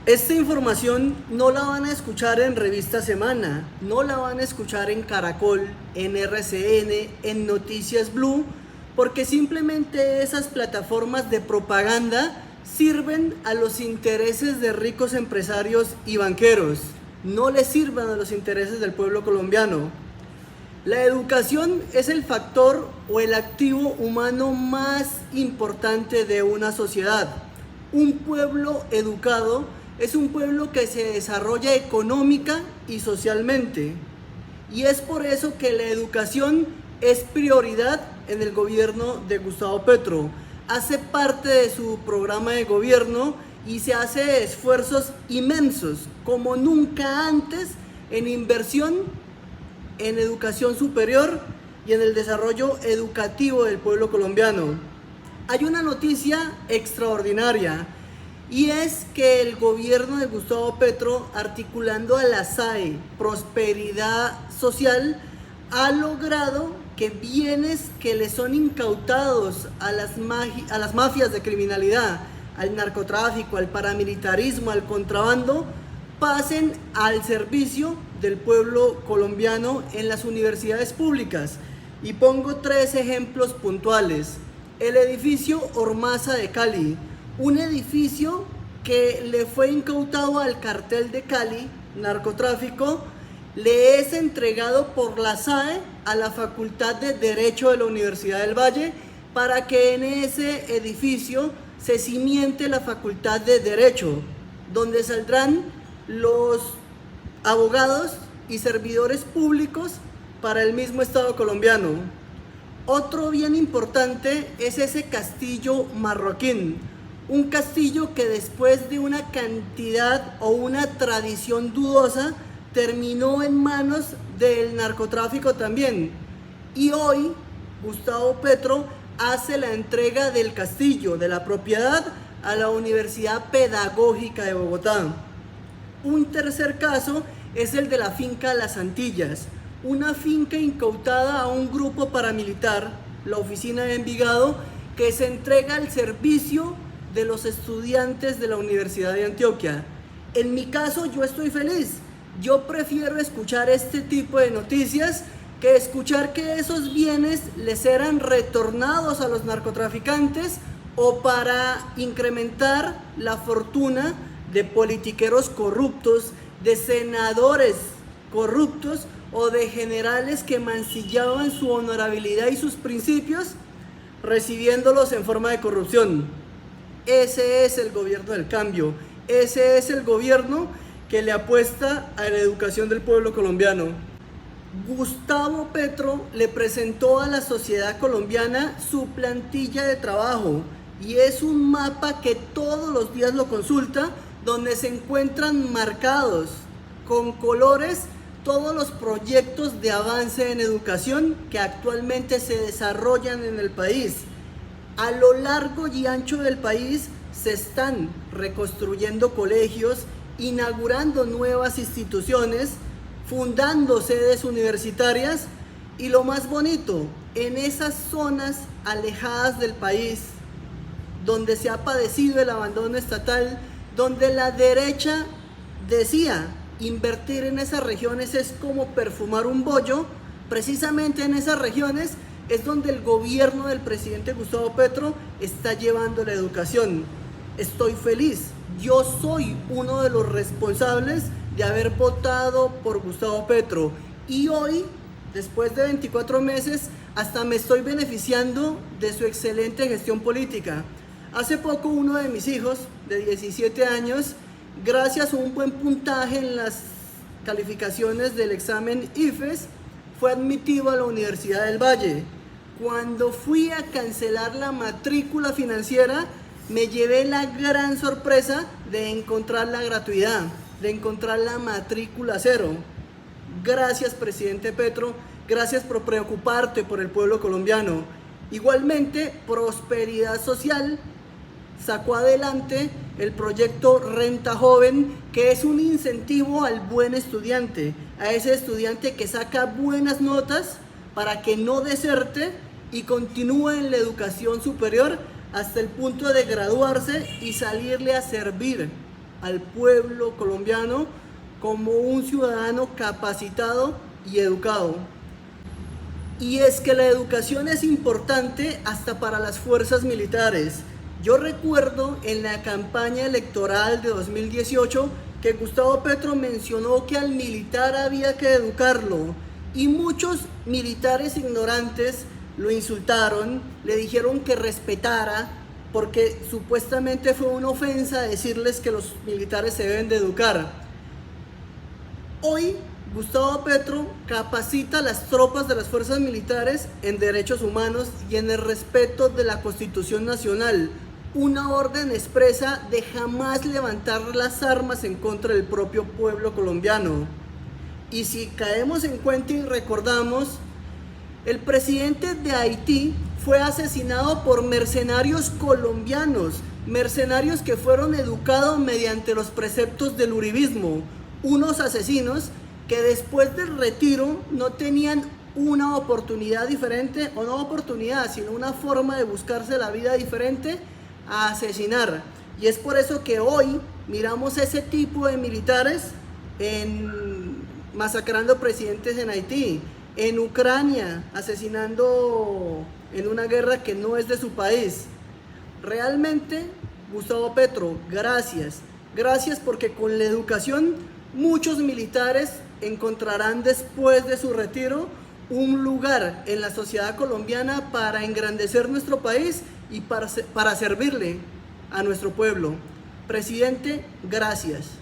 Esta información no la van a escuchar en Revista Semana, no la van a escuchar en Caracol, en RCN, en Noticias Blue, porque simplemente esas plataformas de propaganda sirven a los intereses de ricos empresarios y banqueros, no les sirven a los intereses del pueblo colombiano. La educación es el factor o el activo humano más importante de una sociedad. Un pueblo educado es un pueblo que se desarrolla económica y socialmente. Y es por eso que la educación es prioridad en el gobierno de Gustavo Petro. Hace parte de su programa de gobierno y se hace esfuerzos inmensos, como nunca antes, en inversión en educación superior y en el desarrollo educativo del pueblo colombiano. Hay una noticia extraordinaria y es que el gobierno de Gustavo Petro, articulando a la SAE, Prosperidad Social, ha logrado que bienes que le son incautados a las mafias de criminalidad, al narcotráfico, al paramilitarismo, al contrabando, pasen al servicio del pueblo colombiano en las universidades públicas. Y pongo 3 ejemplos puntuales. El edificio Ormaza de Cali, un edificio que le fue incautado al cartel de Cali, narcotráfico, le es entregado por la SAE a la Facultad de Derecho de la Universidad del Valle para que en ese edificio se cimiente la Facultad de Derecho, donde saldrán los abogados y servidores públicos para el mismo Estado colombiano. Otro bien importante es ese castillo Marroquín, un castillo que después de una cantidad o una tradición dudosa terminó en manos del narcotráfico también. Y hoy Gustavo Petro hace la entrega del castillo, de la propiedad, a la Universidad Pedagógica de Bogotá. Un tercer caso es el de la finca Las Antillas, una finca incautada a un grupo paramilitar, la oficina de Envigado, que se entrega al servicio de los estudiantes de la Universidad de Antioquia. En mi caso, yo estoy feliz. Yo prefiero escuchar este tipo de noticias que escuchar que esos bienes les eran retornados a los narcotraficantes o para incrementar la fortuna de politiqueros corruptos, de senadores corruptos o de generales que mancillaban su honorabilidad y sus principios recibiéndolos en forma de corrupción. Ese es el gobierno del cambio, ese es el gobierno que le apuesta a la educación del pueblo colombiano. Gustavo Petro le presentó a la sociedad colombiana su plantilla de trabajo y es un mapa que todos los días lo consulta, donde se encuentran marcados con colores todos los proyectos de avance en educación que actualmente se desarrollan en el país. A lo largo y ancho del país se están reconstruyendo colegios, inaugurando nuevas instituciones, fundando sedes universitarias y lo más bonito, en esas zonas alejadas del país, donde se ha padecido el abandono estatal, donde la derecha decía invertir en esas regiones es como perfumar un bollo, precisamente en esas regiones es donde el gobierno del presidente Gustavo Petro está llevando la educación. Estoy feliz, yo soy uno de los responsables de haber votado por Gustavo Petro y hoy, después de 24 meses, hasta me estoy beneficiando de su excelente gestión política. Hace poco uno de mis hijos, de 17 años, gracias a un buen puntaje en las calificaciones del examen IFES, fue admitido a la Universidad del Valle. Cuando fui a cancelar la matrícula financiera, me llevé la gran sorpresa de encontrar la gratuidad, de encontrar la matrícula cero. Gracias, presidente Petro, gracias por preocuparte por el pueblo colombiano. Igualmente, Prosperidad Social sacó adelante el proyecto Renta Joven, que es un incentivo al buen estudiante, a ese estudiante que saca buenas notas para que no deserte y continúe en la educación superior hasta el punto de graduarse y salirle a servir al pueblo colombiano como un ciudadano capacitado y educado. Y es que la educación es importante hasta para las fuerzas militares. Yo recuerdo en la campaña electoral de 2018 que Gustavo Petro mencionó que al militar había que educarlo y muchos militares ignorantes lo insultaron, le dijeron que respetara porque supuestamente fue una ofensa decirles que los militares se deben de educar. Hoy Gustavo Petro capacita a las tropas de las fuerzas militares en derechos humanos y en el respeto de la Constitución Nacional, una orden expresa de jamás levantar las armas en contra del propio pueblo colombiano. Y si caemos en cuenta y recordamos, el presidente de Haití fue asesinado por mercenarios colombianos, mercenarios que fueron educados mediante los preceptos del uribismo, unos asesinos que después del retiro no tenían una oportunidad diferente, o no oportunidad, sino una forma de buscarse la vida diferente a asesinar. Y es por eso que hoy miramos ese tipo de militares masacrando presidentes en Haití, en Ucrania, asesinando en una guerra que no es de su país. Realmente, Gustavo Petro, gracias. Gracias porque con la educación muchos militares encontrarán después de su retiro un lugar en la sociedad colombiana para engrandecer nuestro país y para servirle a nuestro pueblo. Presidente, gracias.